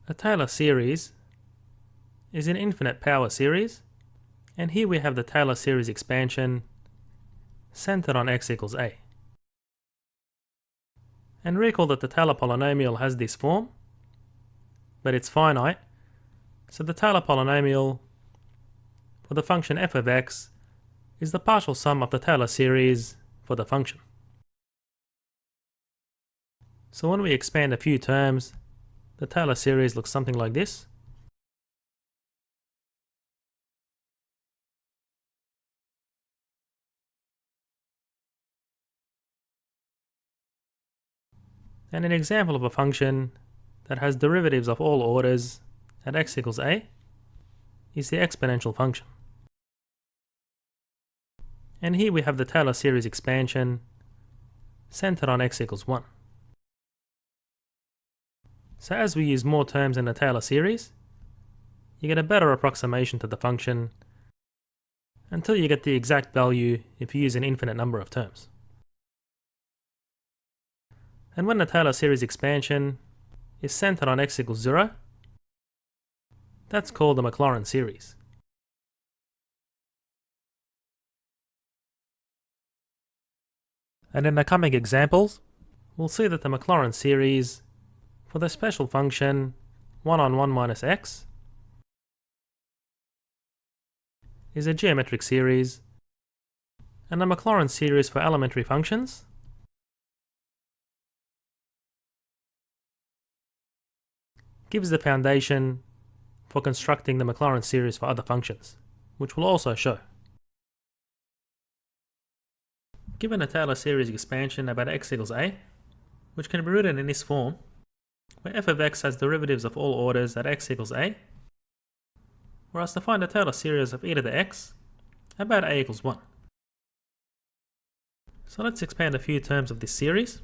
A Taylor series is an infinite power series, and here we have the Taylor series expansion centered on x equals a. And recall that the Taylor polynomial has this form, but it's finite, so the Taylor polynomial for the function f of x is the partial sum of the Taylor series for the function. So when we expand a few terms, the Taylor series looks something like this. And an example of a function that has derivatives of all orders at x equals a is the exponential function. And here we have the Taylor series expansion centered on x equals 1. So as we use more terms in the Taylor series, you get a better approximation to the function until you get the exact value if you use an infinite number of terms. And when the Taylor series expansion is centered on x equals 0, that's called the Maclaurin series. And in the coming examples, we'll see that the Maclaurin series for the special function 1 on 1 minus x is a geometric series, and the Maclaurin series for elementary functions gives the foundation for constructing the Maclaurin series for other functions, which we'll also show. Given a Taylor series expansion about x equals a, which can be written in this form, where f of x has derivatives of all orders at x equals a, we're asked to find a Taylor series of e to the x about a equals 1. So let's expand a few terms of this series.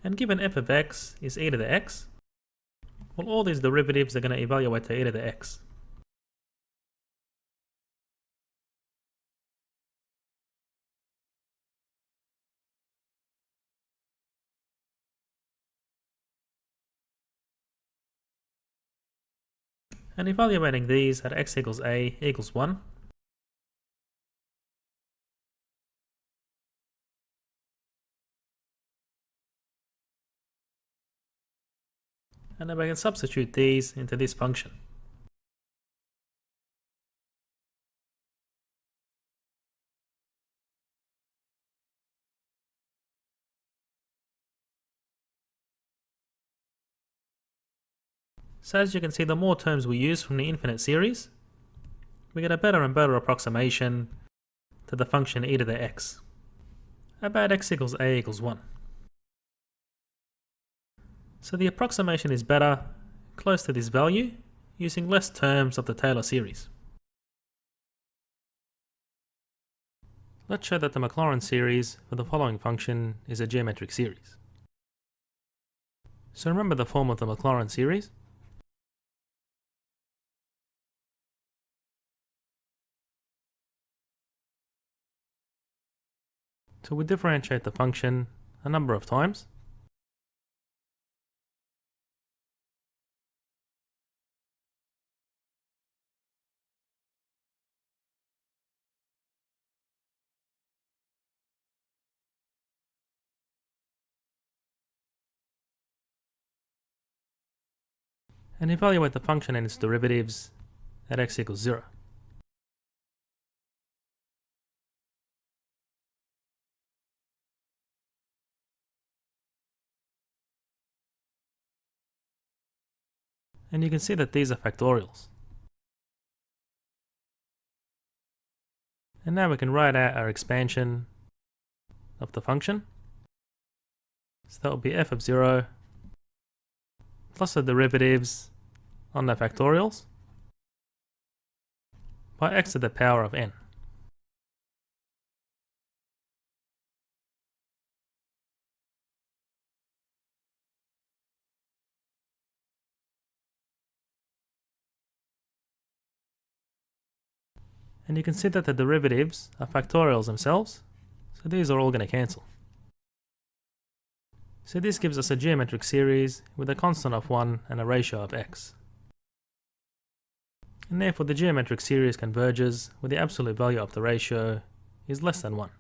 And given f of x is e to the x, well, all these derivatives are going to evaluate to e to the x. And evaluating these at x equals a equals 1, and then we can substitute these into this function. So as you can see, the more terms we use from the infinite series, we get a better and better approximation to the function e to the x about x equals a equals 1. So the approximation is better, close to this value, using less terms of the Taylor series. Let's show that the Maclaurin series for the following function is a geometric series. So remember the form of the Maclaurin series. So we differentiate the function a number of times. And evaluate the function and its derivatives at x equals 0. And you can see that these are factorials. And now we can write out our expansion of the function. So that will be f of 0 plus the derivatives on the factorials by x to the power of n. And you can see that the derivatives are factorials themselves, so these are all going to cancel. So this gives us a geometric series with a constant of 1 and a ratio of x. And therefore the geometric series converges where the absolute value of the ratio is less than 1.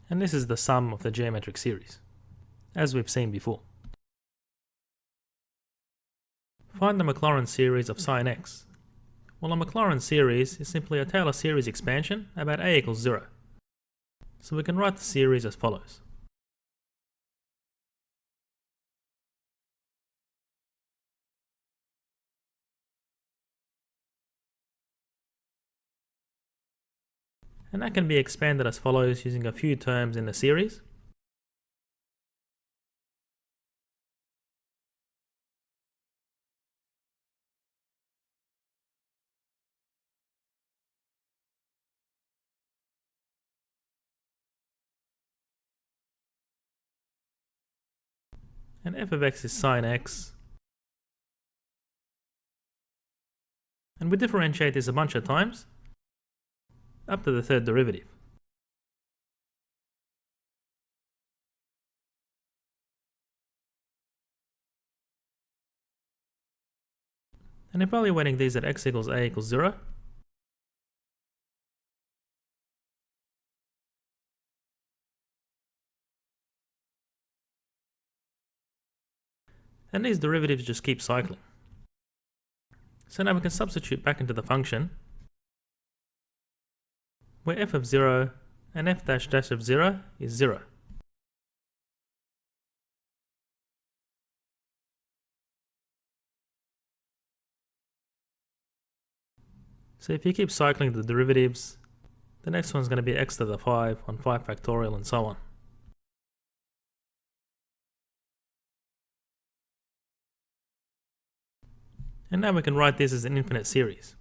And this is the sum of the geometric series, as we've seen before. Find the Maclaurin series of sine x. Well, a Maclaurin series is simply a Taylor series expansion about a equals 0. So we can write the series as follows. And that can be expanded as follows using a few terms in the series. And f of x is sine x. And we differentiate this a bunch of times up to the third derivative. And evaluating these at x equals a equals 0, and these derivatives just keep cycling. So now we can substitute back into the function where f of 0 and f dash dash of 0 is 0. So if you keep cycling the derivatives, the next one's going to be x to the 5 on 5 factorial and so on. And now we can write this as an infinite series.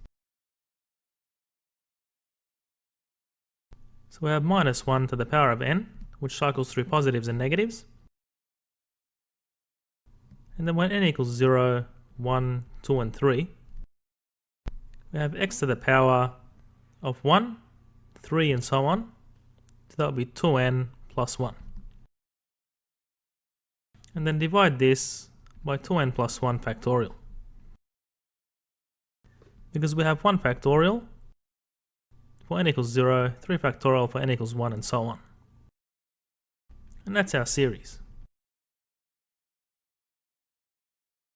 So we have minus 1 to the power of n, which cycles through positives and negatives. And then when n equals 0, 1, 2 and 3, we have x to the power of 1, 3 and so on. So that would be 2n plus 1. And then divide this by 2n plus 1 factorial. Because we have 1 factorial for n equals 0, 3 factorial for n equals 1 and so on. And that's our series.